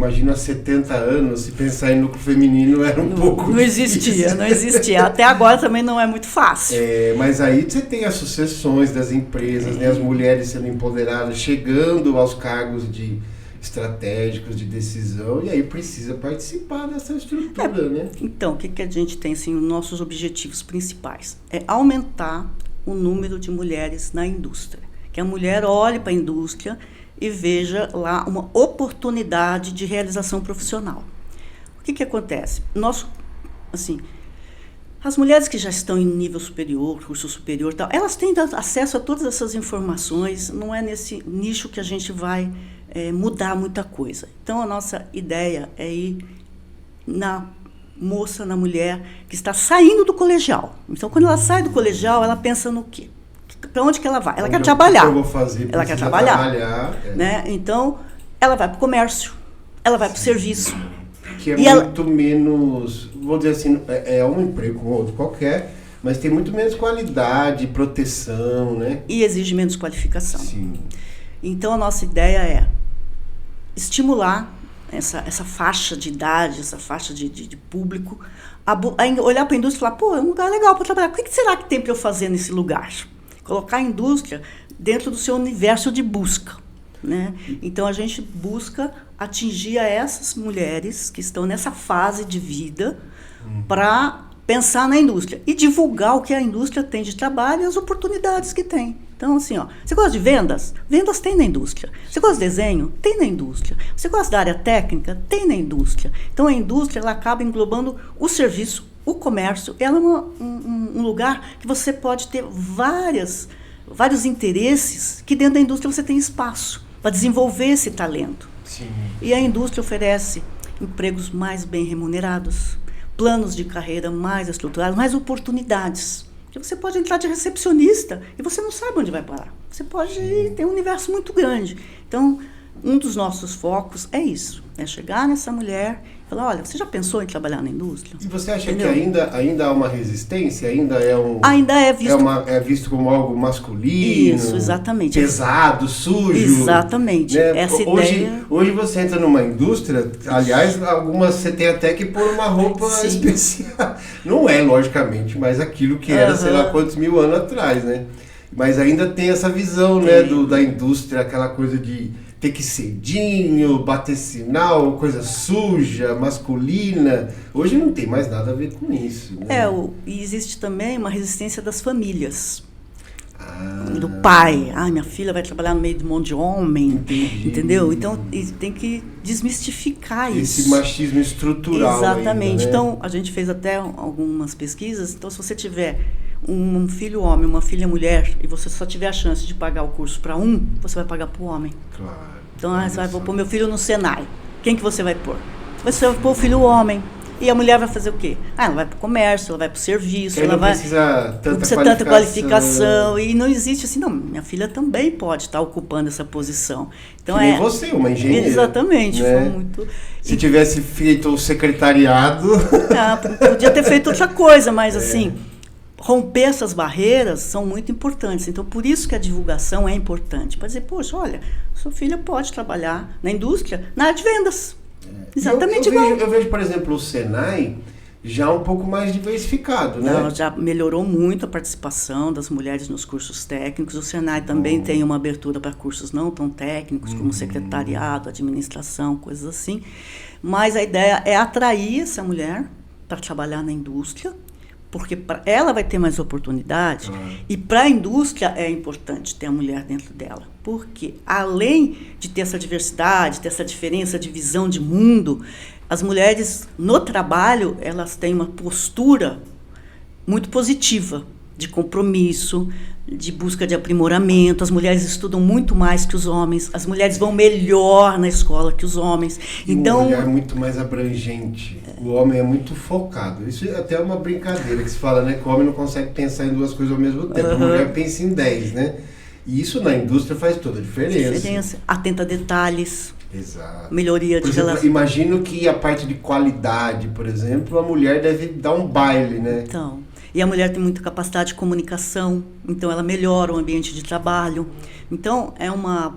imagino há 70 anos, se pensar em núcleo feminino era pouco Não existia, não existia. Até agora também não é muito fácil. Mas aí você tem as sucessões das empresas, né, as mulheres sendo empoderadas, chegando aos cargos estratégicos de decisão, e aí precisa participar dessa estrutura, né? Então, o que a gente tem, assim, os nossos objetivos principais? É aumentar o número de mulheres na indústria. Que a mulher olhe para a indústria e veja lá uma oportunidade de realização profissional. O que acontece? As mulheres que já estão em nível superior, curso superior, tal, elas têm acesso a todas essas informações, não é nesse nicho que a gente vai mudar muita coisa. Então, a nossa ideia é ir na moça, na mulher que está saindo do colegial. Então, quando ela sai do colegial, ela pensa no quê? Para onde que ela vai? Ela quer trabalhar. Eu vou fazer, ela quer trabalhar. Né? Então, ela vai para o comércio, ela vai para o serviço. Que é muito menos, vou dizer assim, é um emprego como outro qualquer, mas tem muito menos qualidade, proteção, né? E exige menos qualificação. Sim. Então, a nossa ideia é estimular essa faixa de idade, essa faixa de público, a olhar para a indústria e falar, pô, é um lugar legal para trabalhar. O que será que tem para eu fazer nesse lugar? Colocar a indústria dentro do seu universo de busca, né? Então, a gente busca atingir a essas mulheres que estão nessa fase de vida para pensar na indústria e divulgar o que a indústria tem de trabalho e as oportunidades que tem. Então, assim, você gosta de vendas? Vendas tem na indústria. Você gosta de desenho? Tem na indústria. Você gosta da área técnica? Tem na indústria. Então, a indústria ela acaba englobando o serviço, o comércio. Ela é um lugar que você pode ter vários interesses que dentro da indústria você tem espaço para desenvolver esse talento. Sim. E a indústria oferece empregos mais bem remunerados, planos de carreira mais estruturados, mais oportunidades. Porque você pode entrar de recepcionista e você não sabe onde vai parar. Você pode ter um universo muito grande. Então, um dos nossos focos é isso, é chegar nessa mulher e falar, olha, você já pensou em trabalhar na indústria? E você acha Entendeu? que ainda há uma resistência? Ainda é visto como algo masculino? Isso, exatamente. Pesado, sujo? Exatamente. Né? Essa ideia... Hoje você entra numa indústria, aliás, algumas você tem até que pôr uma roupa especial. Não é, logicamente, mas aquilo que era, sei lá quantos mil anos atrás, né? Mas ainda tem essa visão, né, da indústria, aquela coisa de ter que ir cedinho, bater sinal, coisa suja, masculina. Hoje não tem mais nada a ver com isso, né? E existe também uma resistência das famílias. Do pai. Minha filha vai trabalhar no meio de um monte de homem. Entendi. Entendeu? Então, tem que desmistificar isso. Esse machismo estrutural. Exatamente. Ainda, né? Então, a gente fez até algumas pesquisas. Então, se você tiver um filho homem, uma filha mulher, e você só tiver a chance de pagar o curso para um, você vai pagar para o homem. Claro. Então, você vai pôr meu filho no Senai. Quem que você vai pôr? Você vai pôr o filho homem. E a mulher vai fazer o quê? Ela vai para o comércio, ela vai para o serviço. Ela não precisa tanta qualificação. E não existe assim, não, minha filha também pode estar ocupando essa posição. Então, que nem você, uma engenheira. Exatamente. Né? Foi muito... Se tivesse feito o secretariado... podia ter feito outra coisa, mas assim... Romper essas barreiras são muito importantes. Então, por isso que a divulgação é importante. Para dizer, poxa, olha, sua filha pode trabalhar na indústria, na área de vendas. Exatamente igual. Eu vejo, por exemplo, o Senai já um pouco mais diversificado, né? Não, já melhorou muito a participação das mulheres nos cursos técnicos. O Senai também tem uma abertura para cursos não tão técnicos, como secretariado, administração, coisas assim. Mas a ideia é atrair essa mulher para trabalhar na indústria, porque ela vai ter mais oportunidade e para a indústria é importante ter a mulher dentro dela. Porque, além de ter essa diversidade, ter essa diferença de visão de mundo, as mulheres no trabalho, elas têm uma postura muito positiva, de compromisso, de busca de aprimoramento. As mulheres estudam muito mais que os homens, as mulheres vão melhor na escola que os homens. Então, a mulher é muito mais abrangente, o homem é muito focado. Isso é até uma brincadeira que se fala, né? Que o homem não consegue pensar em duas coisas ao mesmo tempo, a mulher pensa em 10, né? E isso na indústria faz toda a diferença. Atenta a detalhes. Exato. Melhoria de relação. Imagino que a parte de qualidade, por exemplo, a mulher deve dar um baile, né? Então, e a mulher tem muita capacidade de comunicação, então ela melhora o ambiente de trabalho. Então, é uma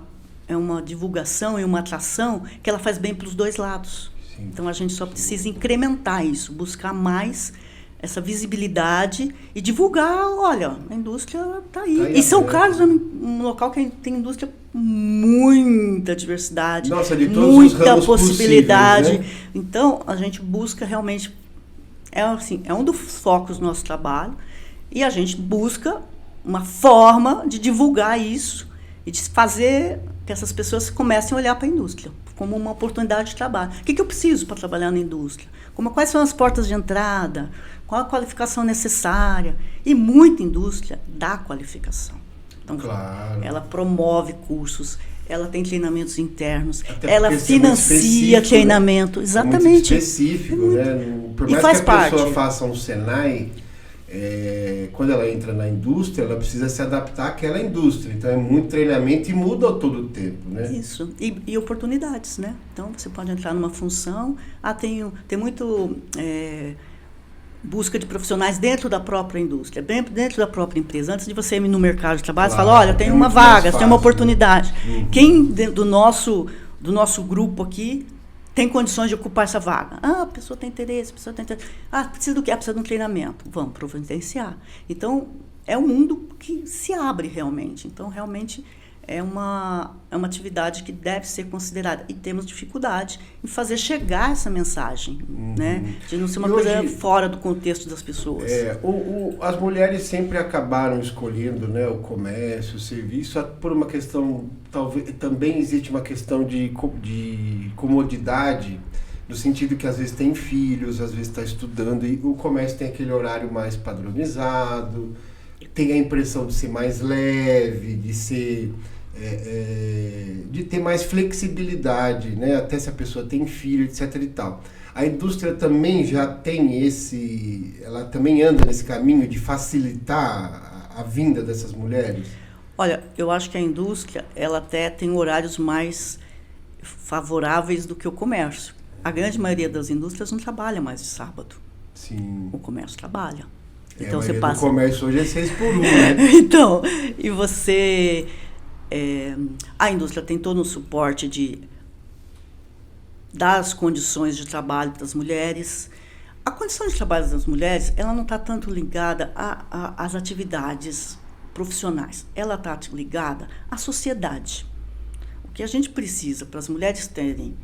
uma divulgação e uma atração que ela faz bem para os dois lados. Sim. Então, a gente só precisa incrementar isso, buscar mais essa visibilidade e divulgar, olha, a indústria está aí. Tá aí e São aberto. Carlos é um local que tem indústria muita diversidade, Nossa, de todos os muita ramos possibilidade. possíveis, né? Então, a gente busca realmente, é um dos focos do nosso trabalho, e a gente busca uma forma de divulgar isso e de fazer que essas pessoas comecem a olhar para a indústria como uma oportunidade de trabalho. O que eu preciso para trabalhar na indústria? Quais são as portas de entrada? Qual a qualificação necessária? E muita indústria dá qualificação. Então, Claro. ela promove cursos, ela tem treinamentos internos, Até ela porque isso é muito financia específico, treinamento. né? Exatamente. É muito específico, né? Por E mais faz que a pessoa parte. faça um Senai, quando ela entra na indústria, ela precisa se adaptar àquela indústria. Então é muito treinamento e muda todo o tempo, né? Isso. E oportunidades, né? Então, você pode entrar numa função. Tem muito busca de profissionais dentro da própria indústria, dentro da própria empresa. Antes de você ir no mercado de trabalho, você Claro, fala, olha, tem é uma muito mais vaga, tem uma fácil, oportunidade. né? Uhum. Quem do nosso grupo aqui tem condições de ocupar essa vaga? A pessoa tem interesse, a pessoa tem interesse. Precisa do quê? Precisa de um treinamento. Vamos providenciar. Então, é um mundo que se abre realmente. Então, realmente, é uma atividade que deve ser considerada. E temos dificuldade em fazer chegar essa mensagem, né? De não ser uma E coisa hoje, fora do contexto das pessoas. As mulheres sempre acabaram escolhendo, né, o comércio, o serviço, por uma questão, talvez também existe uma questão de comodidade, no sentido que às vezes tem filhos, às vezes está estudando, e o comércio tem aquele horário mais padronizado, tem a impressão de ser mais leve, de ser... de ter mais flexibilidade, né? Até se a pessoa tem filho, etc e tal. A indústria também já tem ela também anda nesse caminho de facilitar a vinda dessas mulheres? Olha, eu acho que a indústria, ela até tem horários mais favoráveis do que o comércio. A grande maioria das indústrias não trabalha mais de sábado. Sim. O comércio trabalha. Então você passa... O comércio hoje é 6x1, né? Então, e você... a indústria tem todo um suporte de dar as condições de trabalho para as mulheres. A condição de trabalho das mulheres, ela não está tanto ligada às atividades profissionais. Ela está ligada à sociedade. O que a gente precisa para as mulheres terem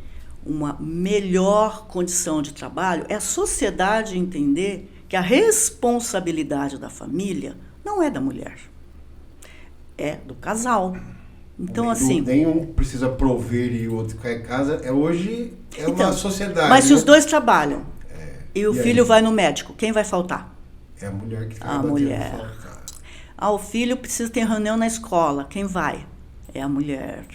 uma melhor condição de trabalho é a sociedade entender que a responsabilidade da família não é da mulher, é do casal. Então, assim... Nenhum precisa prover e o outro ficar em casa. Hoje é uma sociedade. Mas se né? os dois trabalham e o filho aí? vai no médico, quem vai faltar? É a mulher que A mulher. O filho precisa ter reunião na escola, quem vai? É a mulher.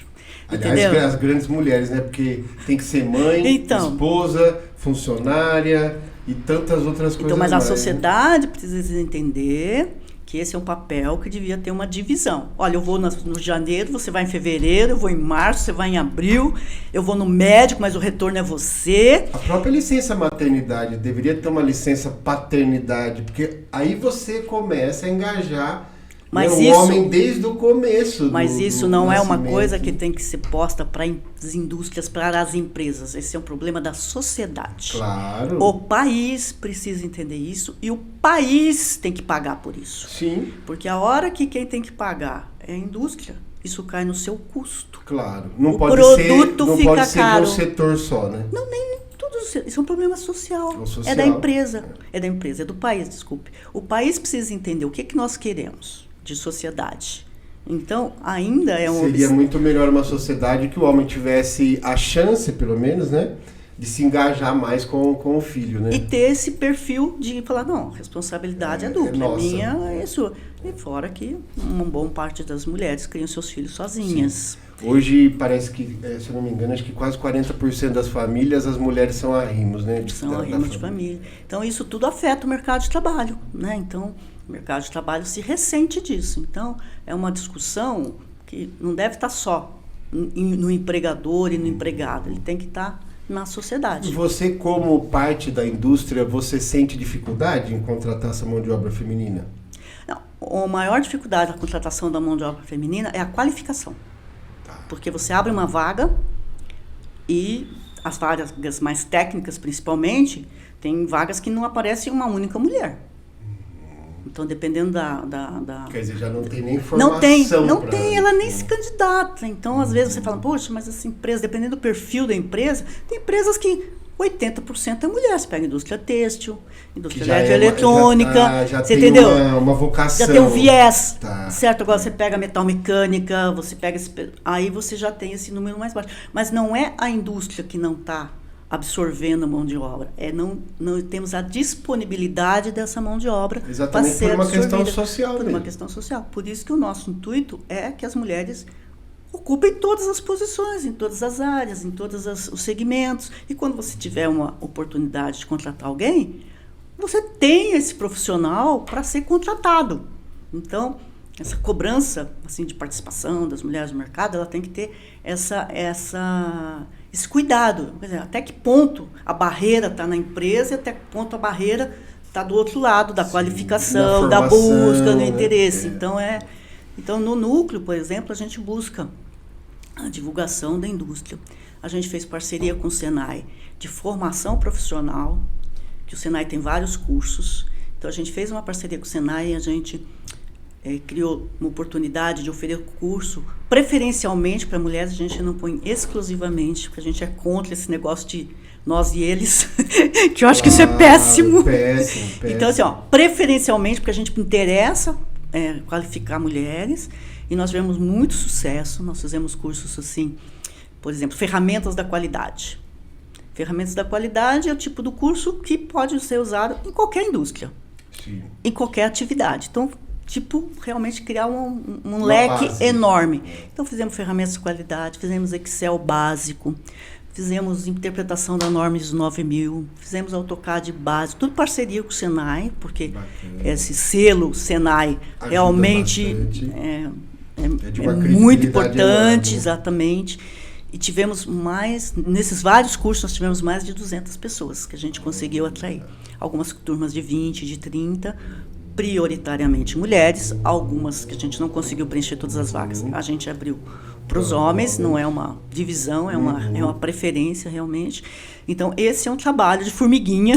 Aliás, Entendeu? as grandes mulheres, né? Porque tem que ser mãe, esposa, funcionária e tantas outras coisas. Então, mas a mais, sociedade precisa entender que esse é um papel que devia ter uma divisão. Olha, eu vou no janeiro, você vai em fevereiro, eu vou em março, você vai em abril, eu vou no médico, mas o retorno é você. A própria licença maternidade deveria ter uma licença paternidade, porque aí você começa a engajar o homem desde o começo. Mas isso não é uma coisa que tem que ser posta para as indústrias, para as empresas. Esse é um problema da sociedade. Claro. O país precisa entender isso e o país tem que pagar por isso. Sim. Porque a hora que quem tem que pagar é a indústria, isso cai no seu custo. Claro. Não o pode produto ser, fica caro. De um setor só, né? Não, nem tudo. Isso é um problema social. social. É da empresa. É do país, desculpe. O país precisa entender o que nós queremos de sociedade. Então, ainda é um... Seria muito melhor uma sociedade que o homem tivesse a chance, pelo menos, né? De se engajar mais com o filho, né? E ter esse perfil de falar, não, a responsabilidade é dupla, é minha, é sua. E fora que uma boa parte das mulheres criam seus filhos sozinhas. Sim. Hoje parece que, se eu não me engano, acho que quase 40% das famílias, as mulheres são arrimos, né? São arrimos de família. Então, isso tudo afeta o mercado de trabalho, né? Então, o mercado de trabalho se ressente disso. Então, é uma discussão que não deve estar só no empregador e no empregado. Ele tem que estar na sociedade. E você, como parte da indústria, você sente dificuldade em contratar essa mão de obra feminina? Não, a maior dificuldade da contratação da mão de obra feminina é a qualificação. Tá. porque você abre uma vaga e as vagas mais técnicas, principalmente, tem vagas que não aparece uma única mulher. Então, dependendo da... Quer dizer, já não tem nem formação. Não tem, ela nem se candidata. Então, às vezes você fala, poxa, mas essa empresa, dependendo do perfil da empresa, tem empresas que 80% é mulher. Você pega indústria têxtil, indústria eletrônica, já você tem entendeu? Uma vocação. Já tem um viés, tá. certo? Agora você pega metal mecânica, você pega aí você já tem esse número mais baixo. Mas não é a indústria que não está absorvendo a mão de obra. Não temos a disponibilidade dessa mão de obra para ser por uma absorvida. Questão social. Por uma questão social. Por isso que o nosso intuito é que as mulheres ocupem todas as posições, em todas as áreas, em todos os segmentos. E quando você tiver uma oportunidade de contratar alguém, você tem esse profissional para ser contratado. Então, essa cobrança assim, de participação das mulheres no mercado, ela tem que ter esse cuidado. Quer dizer, até que ponto a barreira está na empresa e até que ponto a barreira está do outro lado, da qualificação, da busca, do interesse. Então, no núcleo, por exemplo, a gente busca a divulgação da indústria. A gente fez parceria com o Senai de formação profissional, que o Senai tem vários cursos. Então, a gente fez uma parceria com o Senai e a gente criou uma oportunidade de oferecer curso preferencialmente para mulheres. A gente não põe exclusivamente, porque a gente é contra esse negócio de nós e eles, que eu acho que isso é péssimo. Péssimo. Então, assim, preferencialmente, porque a gente interessa qualificar mulheres, e nós tivemos muito sucesso. Nós fizemos cursos assim, por exemplo, ferramentas da qualidade. Ferramentas da qualidade é o tipo do curso que pode ser usado em qualquer indústria, Sim. em qualquer atividade. Então, realmente criar um leque base enorme. Então, fizemos ferramentas de qualidade, fizemos Excel básico, fizemos interpretação da norma ISO 9000, fizemos AutoCAD básico, tudo parceria com o Senai, porque esse selo Senai ajuda realmente é muito importante, enorme. Exatamente. E tivemos nesses vários cursos, nós tivemos mais de 200 pessoas que a gente conseguiu atrair. Algumas turmas de 20, de 30, prioritariamente mulheres, algumas que a gente não conseguiu preencher todas as vagas. A gente abriu para os homens, não é uma divisão, é uma preferência realmente. Então, esse é um trabalho de formiguinha,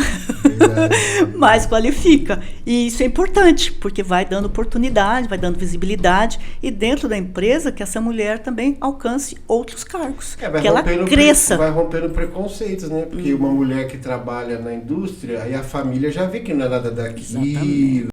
mas qualifica. E isso é importante, porque vai dando oportunidade, vai dando visibilidade, e dentro da empresa que essa mulher também alcance outros cargos, que ela cresça. Vai rompendo preconceitos, né? Porque uma mulher que trabalha na indústria, aí a família já vê que não é nada daqui. Exatamente.